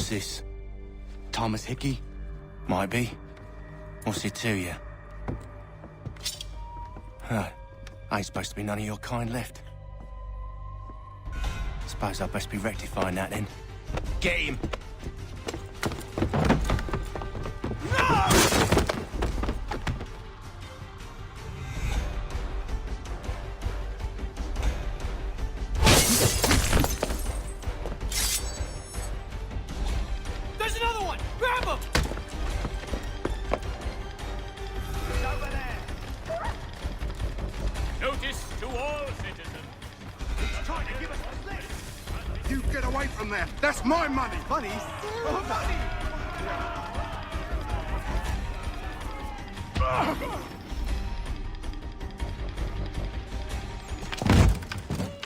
Who's this? Thomas Hickey? Might be. What's it to you? Huh. Ain't supposed to be none of your kind left. Suppose I'd best be rectifying that then. Get him! There's another one! Grab him! Over there! Notice to all citizens. He's trying to give us a lift! You get away from there! That's my money! Money? Oh, money!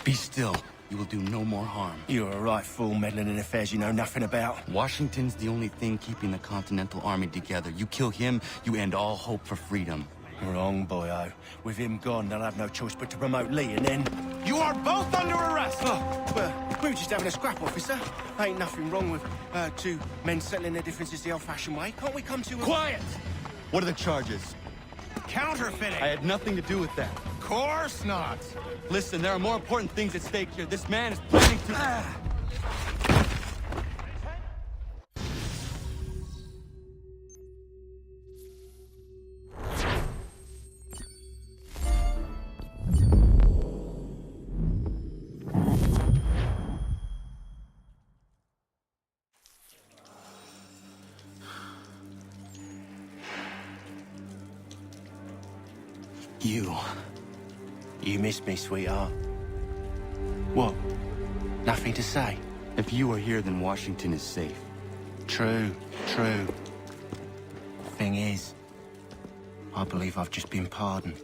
Be still. You will do no more harm. You're a right fool meddling in affairs you know nothing about. Washington's the only thing keeping the Continental Army together. You kill him, you end all hope for freedom. Wrong, boyo. With him gone, they'll have no choice but to promote Lee, and then... You are both under arrest! Oh, well, we were just having a scrap, officer. Ain't nothing wrong with two men settling their differences the old-fashioned way. Can't we come to a... Quiet! What are the charges? Counterfeiting! I had nothing to do with that. Course not! Listen, there are more important things at stake here. This man is planning to... You missed me, sweetheart. What? Nothing to say? If you are here, then Washington is safe. True. Thing is, I believe I've just been pardoned.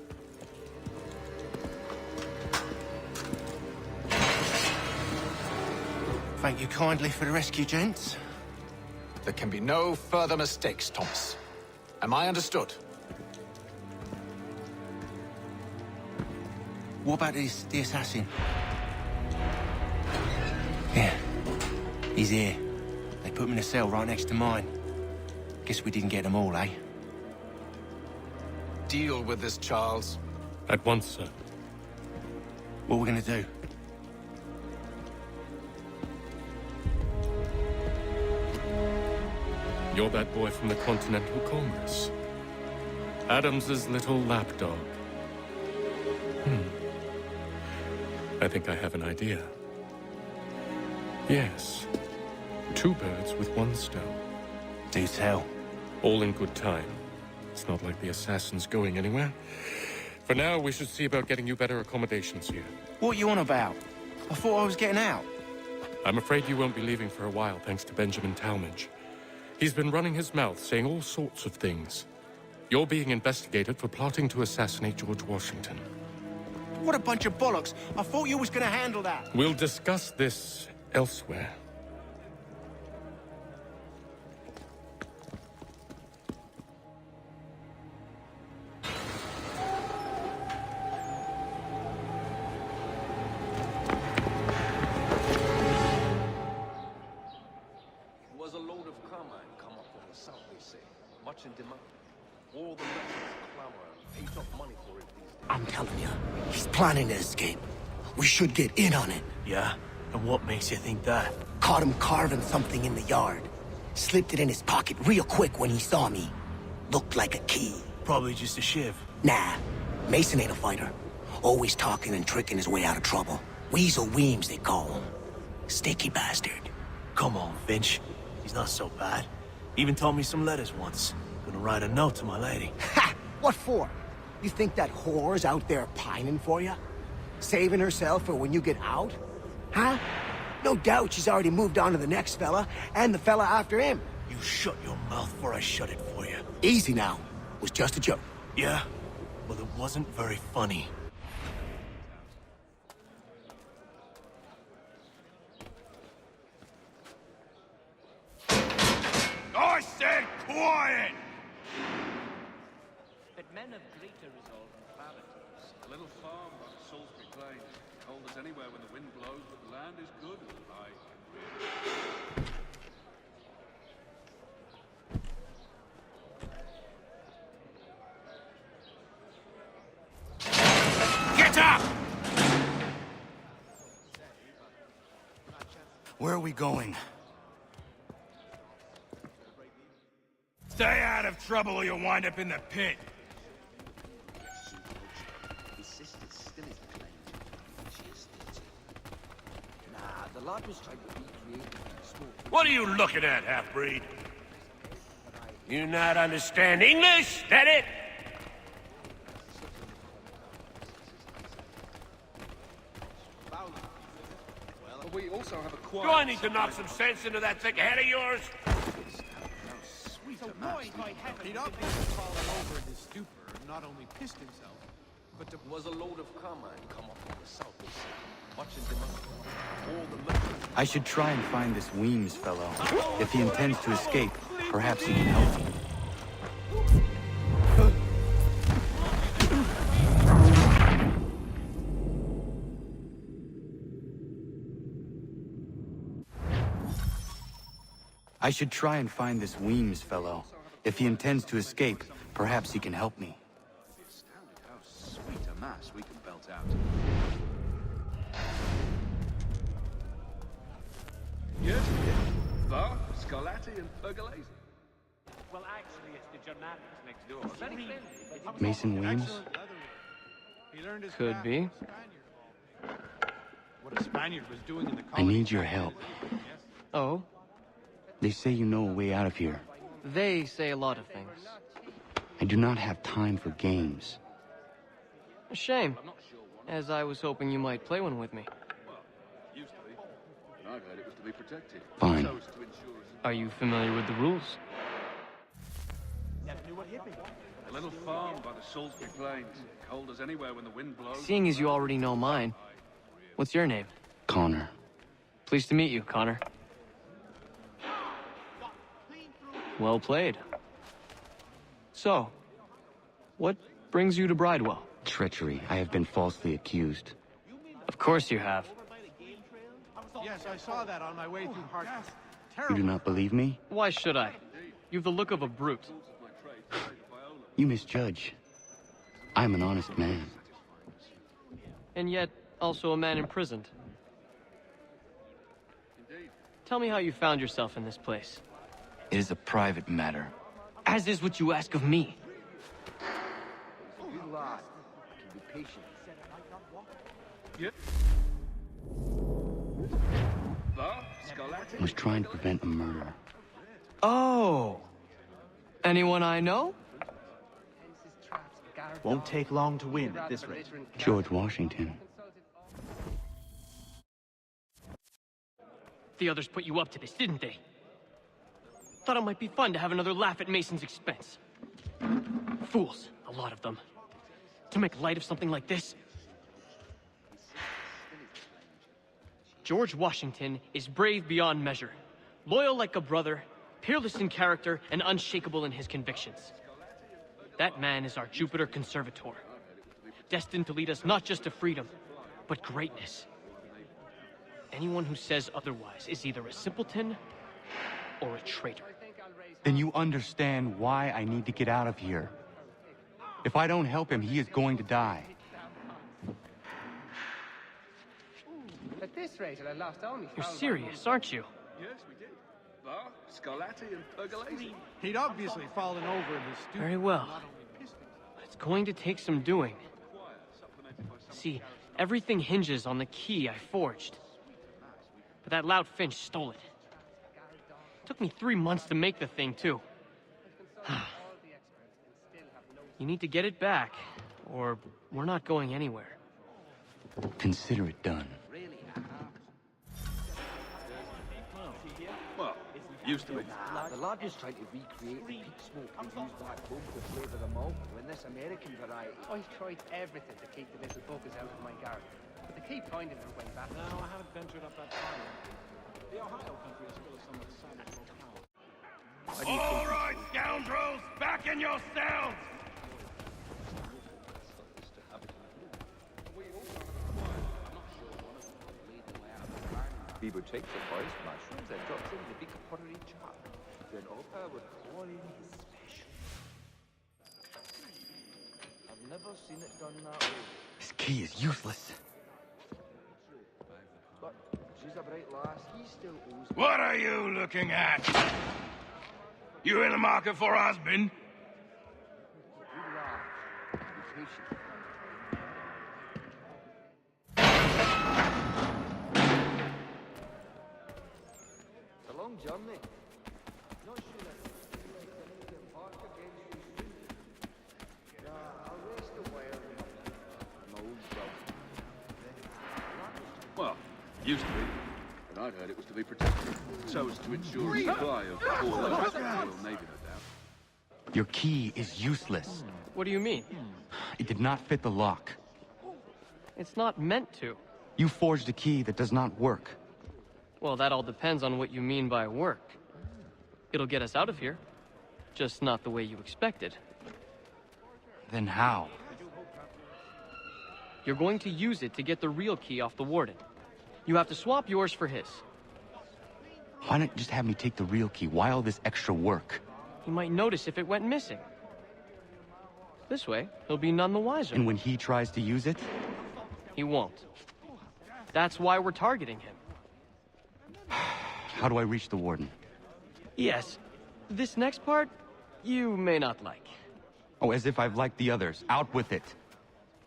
Thank you kindly for the rescue, gents. There can be no further mistakes, Thomas. Am I understood? What about the assassin? Yeah, he's here. They put him in a cell right next to mine. Guess we didn't get them all, eh? Deal with this, Charles. At once, sir. What are we gonna do? You're that boy from the Continental Congress. Adams's little lapdog. I think I have an idea. Yes. Two birds with one stone. Do tell. All in good time. It's not like the assassin's going anywhere. For now, we should see about getting you better accommodations here. What are you on about? I thought I was getting out. I'm afraid you won't be leaving for a while, thanks to Benjamin Talmadge. He's been running his mouth, saying all sorts of things. You're being investigated for plotting to assassinate George Washington. What a bunch of bollocks. I thought you was gonna handle that. We'll discuss this elsewhere. Was a load of carmine come up from the south, they say. Much in demand. All the merchants clamor and pay top money for it these days. I'm telling you, he's planning to escape. We should get in on it. Yeah? And what makes you think that? Caught him carving something in the yard. Slipped it in his pocket real quick when he saw me. Looked like a key. Probably just a shiv. Nah, Mason ain't a fighter. Always talking and tricking his way out of trouble. Weasel Weems, they call him. Sticky bastard. Come on, Finch. He's not so bad. Even told me some letters once. Gonna write a note to my lady. Ha! What for? You think that whore's out there pining for you? Saving herself for when you get out? Huh? No doubt she's already moved on to the next fella, and the fella after him. You shut your mouth before I shut it for you. Easy now. Was just a joke. Yeah? Well, it wasn't very funny. I said quiet! But men of greater resolve and clarities. A little farm on Salisbury Plain. Cold as anywhere when the wind blows, but the land is good and high and real. Where are we going? Stay out of trouble or you'll wind up in the pit. His sister's still his claim. She is 30. Nah, the lad was trying to recreate the smoke. What are you looking at, half-breed? You not understand English? That it? We also have a Do quiet... I need to knock some sense into that thick head of yours? He'd obviously fallen over in his stupor and not only pissed himself, but There was a load of Carmine come up from the south, they say. Much in demand. All the merchants... I should try and find this Weems fellow. If he intends to escape, perhaps he can help me. I should try and find this Weems fellow. If he intends to escape, perhaps he can help me. Astounded how sweet a mass we can belt out. Yes, Bar, Scarlatti, and Pergolesi. Well, actually, it's the Jornadics next door. Very friendly, but Mason Weems? he learned his Could craft be. from a Spaniard. What a Spaniard was doing in the I colony. need your help. Oh? They say you know a way out of here. They say a lot of things. I do not have time for games. A shame, as I was hoping you might play one with me. Used to be. And I've heard it was to be protected. Fine. So as to ensure us Are you familiar with the rules? A little farm by the Salisbury Plains. Cold as anywhere when the wind blows. Seeing as you already know mine, what's your name? Connor. Pleased to meet you, Connor. Well played. So, what brings you to Bridewell? Treachery. I have been falsely accused. Of course you have. Yes, I saw that on my way through Hartford. You Terrible. do not believe me? Why should I? You've the look of a brute. You misjudge. I'm an honest man. And yet, also a man imprisoned. Tell me how you found yourself in this place. It is a private matter. As is what you ask of me. You lad can be patient. Bar, Scarlatti... I was trying to prevent a murder. Oh! Anyone I know? Won't take long to win at this rate. George Washington. The others put you up to this, didn't they? Thought it might be fun to have another laugh at Mason's expense. Fools, a lot of them. To make light of something like this. George Washington is brave beyond measure, loyal like a brother, peerless in character, and unshakable in his convictions. That man is our Jupiter Conservator, destined to lead us not just to freedom, but greatness. Anyone who says otherwise is either a simpleton or a traitor. Then you understand why I need to get out of here. If I don't help him, he is going to die. at this rate, I lost only. You're serious, aren't you? Yes, we did. Bar, Scarlatti, and Pergolesi. He'd obviously fallen over in his stupor. Very well. Not only pissed himself. But it's going to take some doing. See, everything hinges on the key I forged. But that lout Finch stole it. Took me 3 months to make the thing, too. You need to get it back, or we're not going anywhere. Consider it done. Well, used to be. The lad was trying to recreate the peat smoke we used back home to flavour the malt when this American variety. I tried everything to keep the little buggers out of my garden, but they keep finding their way back. No, I haven't ventured up that far yet. The Ohio country is full of some of the savage locales. All right, scoundrels, back in your cells! Bieber takes the forest mushrooms and drops them in the big pottery jar. Then Opa would pour in his special. I've never seen it done that way. This key is useless. But she's a bright lass, he still owes me. What are you looking at? You in the market for a husband? Good lad. Be patient. It's a long journey. Not sure that I can park again so soon. Nah, I'll rest a while. My old job. Well, used to be. But I'd heard it was to be protected. So as to ensure a supply of all those Royal Navy, no doubt. Your key is useless. What do you mean? It did not fit the lock. It's not meant to. You forged a key that does not work. Well, that all depends on what you mean by work. It'll get us out of here. Just not the way you expected. Then how? You're going to use it to get the real key off the Warden. You have to swap yours for his. Why not just have me take the real key? Why all this extra work? He might notice if it went missing. This way, he'll be none the wiser. And when he tries to use it? He won't. That's why we're targeting him. How do I reach the Warden? Yes. This next part, you may not like. Oh, as if I've liked the others. Out with it.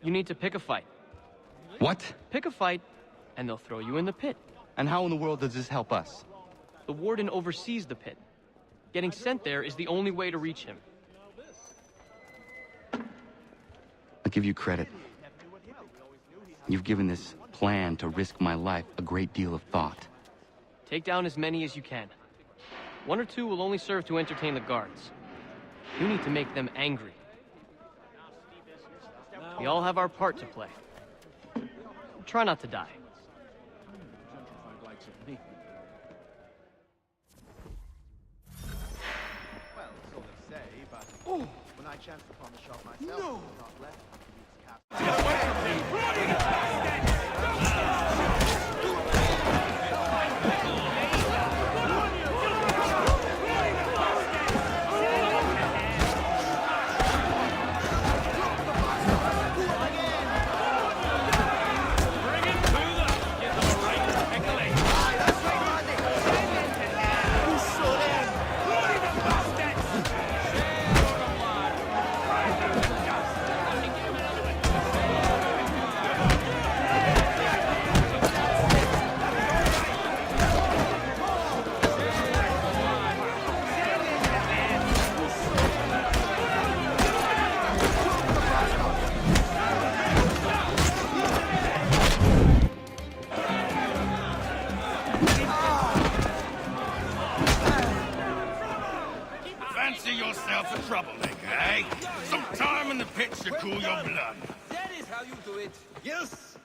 You need to pick a fight. What? Pick a fight, and they'll throw you in the pit. And how in the world does this help us? The Warden oversees the pit. Getting sent there is the only way to reach him. I'll give you credit. You've given this plan to risk my life a great deal of thought. Take down as many as you can. One or two will only serve to entertain the guards. You need to make them angry. We all have our part to play. Try not to die. Well, so they say, but when I chanced upon the shop myself, it was not left to its cap. Fancy yourself a troublemaker, eh? Some time in the pits to cool your blood. That is how you do it. Yes.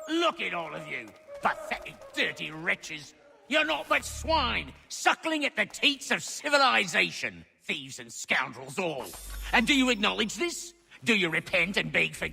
Look at all of you, pathetic, dirty wretches. You're not but swine, suckling at the teats of civilization. Thieves and scoundrels all. And do you acknowledge this? Do you repent and beg for...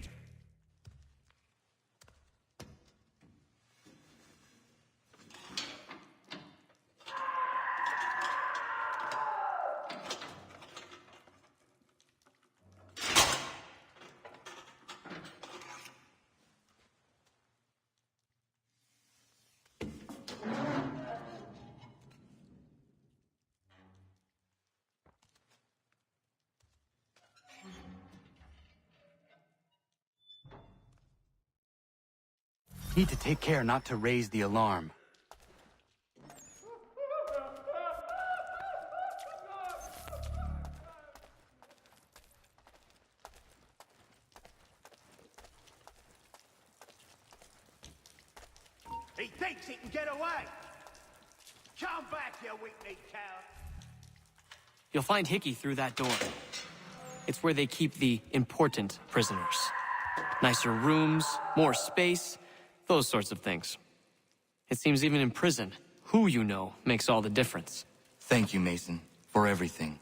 Need to take care not to raise the alarm. He thinks he can get away. Come back, you weak-kneed coward. You'll find Hickey through that door. It's where they keep the important prisoners. Nicer rooms, more space, those sorts of things. It seems even in prison, who you know makes all the difference. Thank you, Mason, for everything.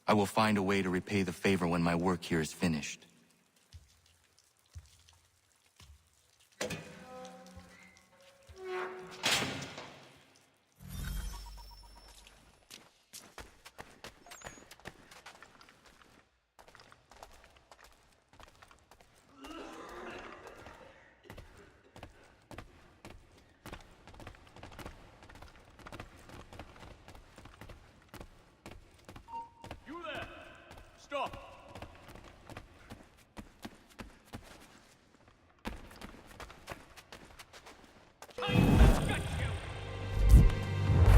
I will find a way to repay the favor when my work here is finished. up!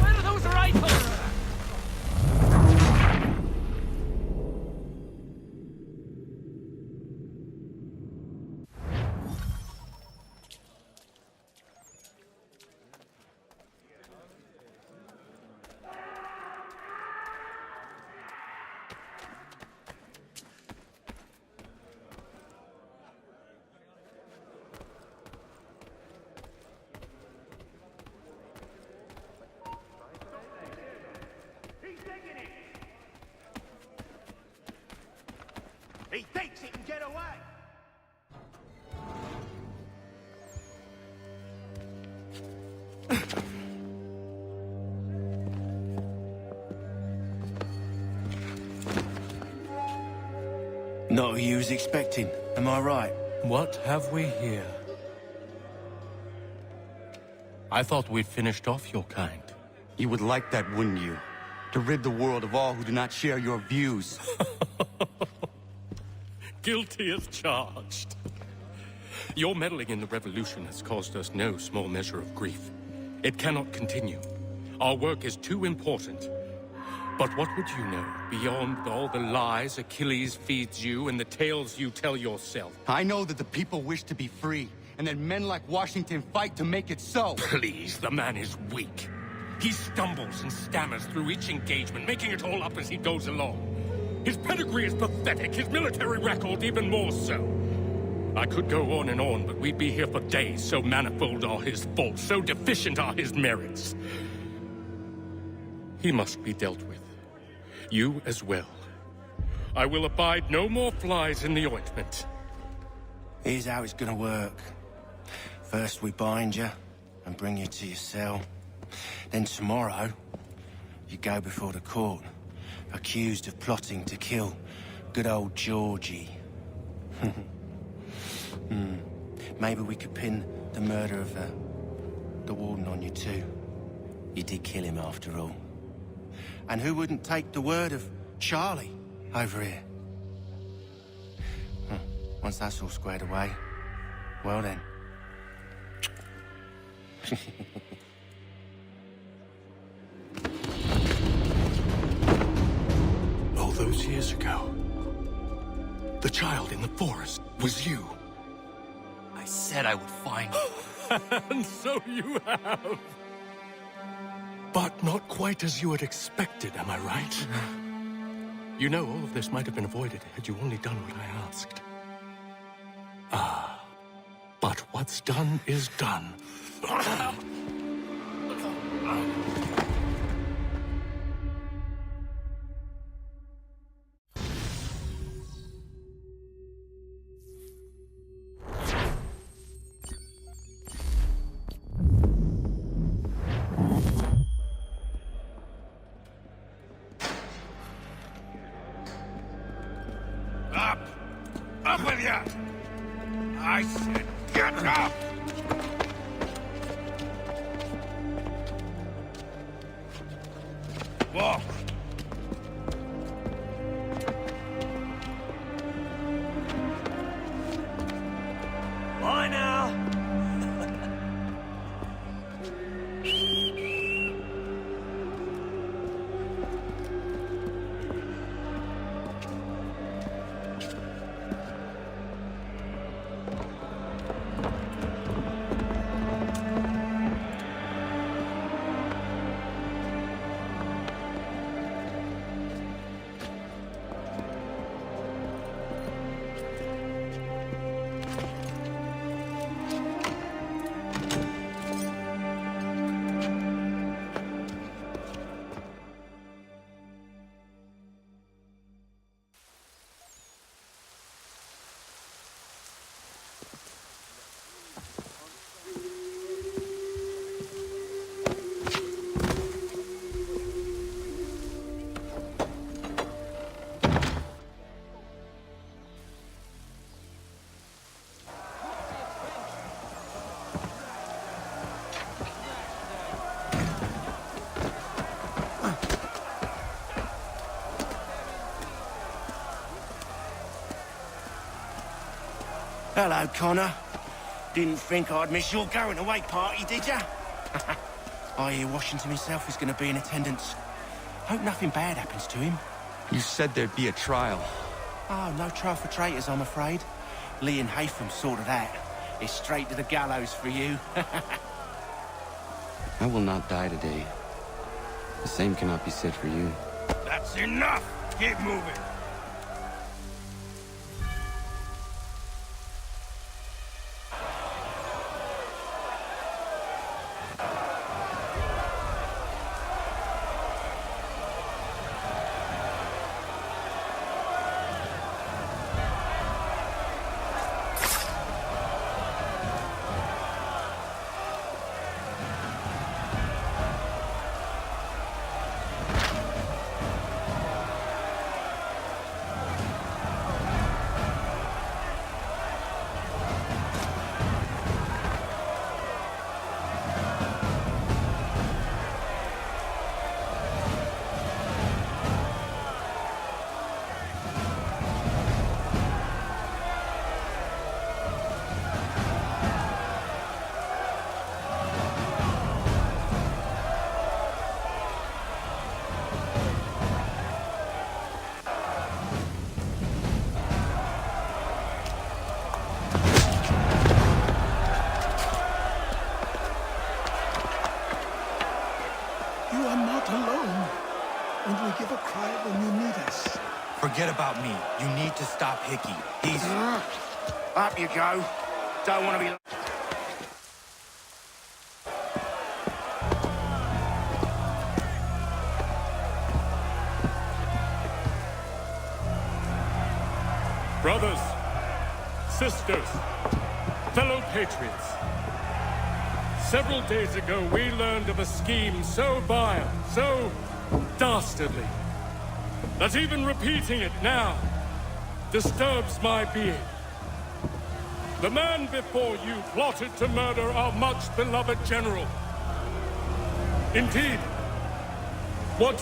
Where are those rifles? He thinks he can get away! Not who you was expecting, am I right? What have we here? I thought we'd finished off your kind. You would like that, wouldn't you? To rid the world of all who do not share your views. Guilty as charged. Your meddling in the revolution has caused us no small measure of grief. It cannot continue. Our work is too important. But what would you know beyond all the lies Achilles feeds you and the tales you tell yourself? I know that the people wish to be free, and that men like Washington fight to make it so. Please, the man is weak. He stumbles and stammers through each engagement, making it all up as he goes along. His pedigree is pathetic, his military record even more so. I could go on, but we'd be here for days, so manifold are his faults, so deficient are his merits. He must be dealt with. You as well. I will abide no more flies in the ointment. Here's how it's gonna work. First we bind you and bring you to your cell. Then tomorrow, you go before the court, accused of plotting to kill good old Georgie. Maybe we could pin the murder of the warden on you too. You did kill him after all. And who wouldn't take the word of Charlie over here? Once that's all squared away, well then. All those years ago, the child in the forest was you. I said I would find you. And so you have. But not quite as you had expected, am I right? You know, all of this might have been avoided had you only done what I asked. Ah, but what's done is done. Up with you! I said, get up! Walk! Bye now! Hello, Connor. Didn't think I'd miss your going-away party, did ya? I hear Washington himself is going to be in attendance. Hope nothing bad happens to him. You said there'd be a trial. Oh, no trial for traitors, I'm afraid. Lee and Haytham sorted that. It's straight to the gallows for you. I will not die today. The same cannot be said for you. That's enough! Keep moving! You are not alone. And we give a cry when you need us. Forget about me. You need to stop Hickey. He's... Up you go. Don't want to be... Brothers, sisters, fellow patriots. Several days ago, we learned of a scheme so vile, so dastardly, that even repeating it now disturbs my being. The man before you plotted to murder our much-beloved general. Indeed, what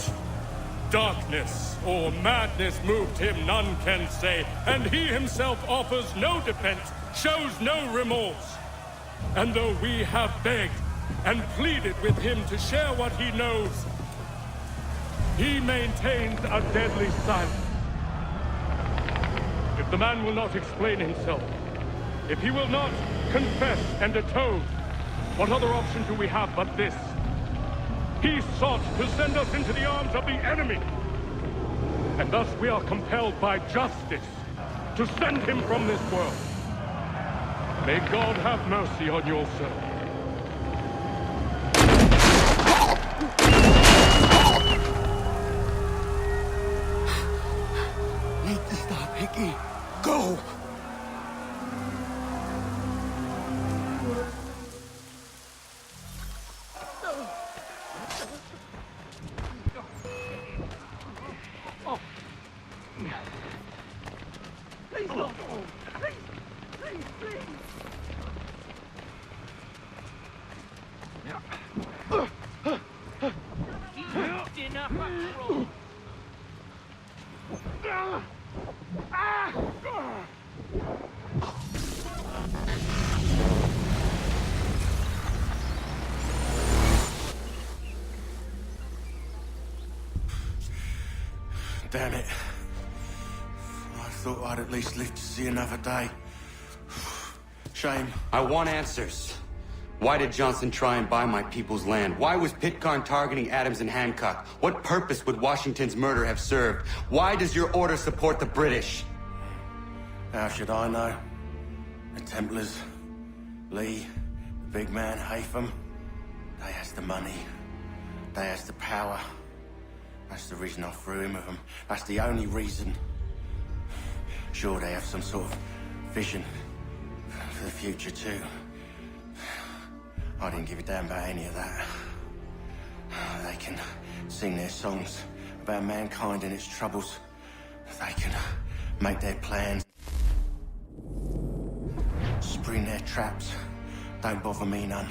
darkness or madness moved him, none can say, and he himself offers no defense, shows no remorse. And though we have begged and pleaded with him to share what he knows, he maintains a deadly silence. If the man will not explain himself, if he will not confess and atone, what other option do we have but this? He sought to send us into the arms of the enemy. And thus we are compelled by justice to send him from this world. May God have mercy on your soul. Need to stop, Hickey. Go! Please don't. Please, please, please. Damn it. I thought I'd at least live to see another day. Shame. I want answers. Why did Johnson try and buy my people's land? Why was Pitcairn targeting Adams and Hancock? What purpose would Washington's murder have served? Why does your order support the British? How should I know? The Templars, Lee, the big man, Haytham, they has the money. They has the power. That's the reason I threw in with them. That's the only reason. Sure, they have some sort of vision for the future, too. I didn't give a damn about any of that. They can sing their songs about mankind and its troubles. They can make their plans. Spring their traps. Don't bother me none.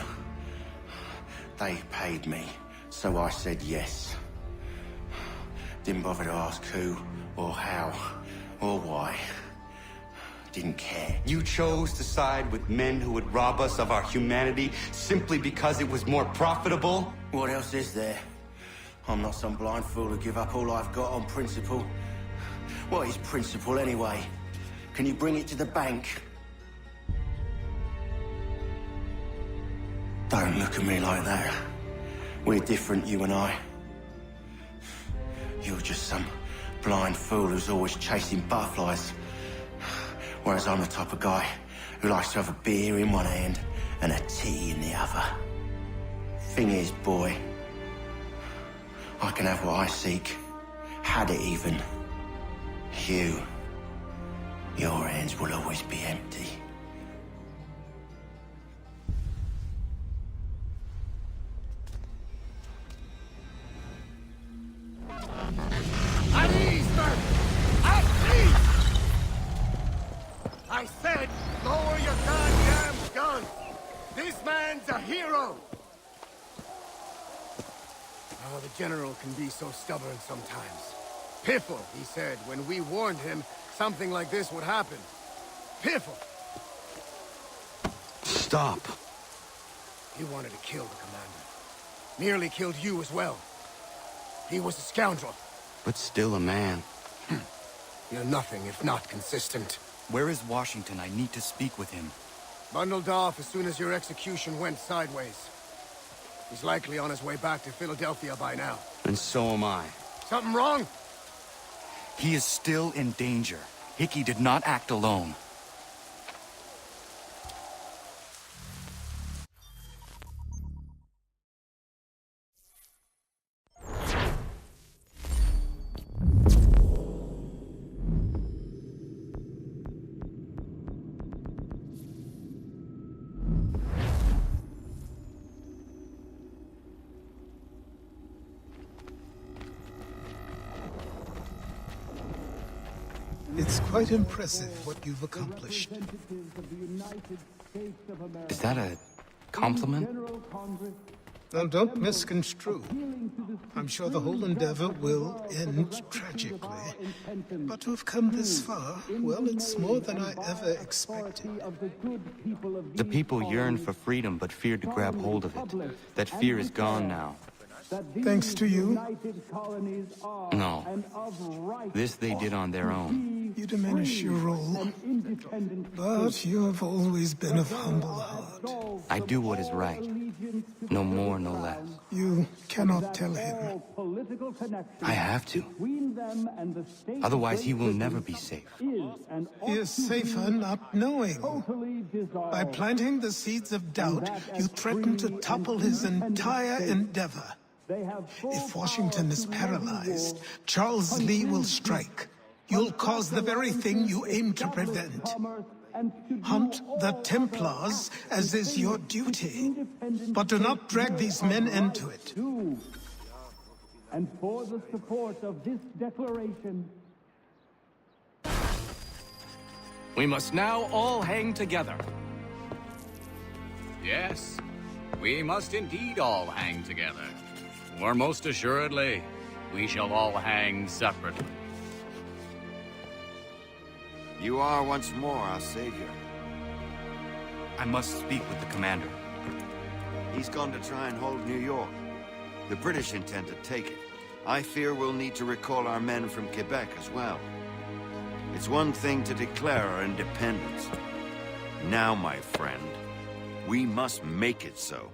They paid me, so I said yes. Didn't bother to ask who, or how, or why. didn't care. You chose to side with men who would rob us of our humanity simply because it was more profitable? What else is there? I'm not some blind fool who give up all I've got on principle. What is principle anyway? Can you bring it to the bank? Don't look at me like that. We're different, you and I. You're just some blind fool who's always chasing butterflies. Whereas I'm the type of guy who likes to have a beer in one hand and a tea in the other. Thing is, boy, I can have what I seek. Had it even. Your hands will always be empty. At ease, Murphy! At ease! I said, lower your goddamn gun! This man's a hero! Oh, the General can be so stubborn sometimes. Piffle, he said, when we warned him something like this would happen. Piffle! Stop. He wanted to kill the commander. Nearly killed you as well. He was a scoundrel. But still a man. You're nothing if not consistent. Where is Washington? I need to speak with him. Bundled off as soon as your execution went sideways. He's likely on his way back to Philadelphia by now. And so am I. Something wrong? He is still in danger. Hickey did not act alone. It's quite impressive what you've accomplished. Is that a compliment? Now, don't misconstrue. I'm sure the whole endeavor will end tragically. But to have come this far, well, it's more than I ever expected. The people yearn for freedom but feared to grab hold of it. That fear is gone now. Thanks to you. No. This they did on their own. You diminish your role. But you have always been of humble heart. I do what is right. No more, no less. You cannot tell him. I have to. Otherwise, he will never be safe. He is safer not knowing. By planting the seeds of doubt, you threaten to topple his entire endeavor. If Washington is paralyzed, Charles Lee will strike. You'll cause the very thing you aim to prevent. Hunt the Templars, as is your duty. But do not drag these men into it. And for the support of this declaration, We must now all hang together. Yes, we must indeed all hang together. Or most assuredly, we shall all hang separately. You are once more our savior. I must speak with the commander. He's gone to try and hold New York. The British intend to take it. I fear we'll need to recall our men from Quebec as well. It's one thing to declare our independence. Now, my friend, we must make it so.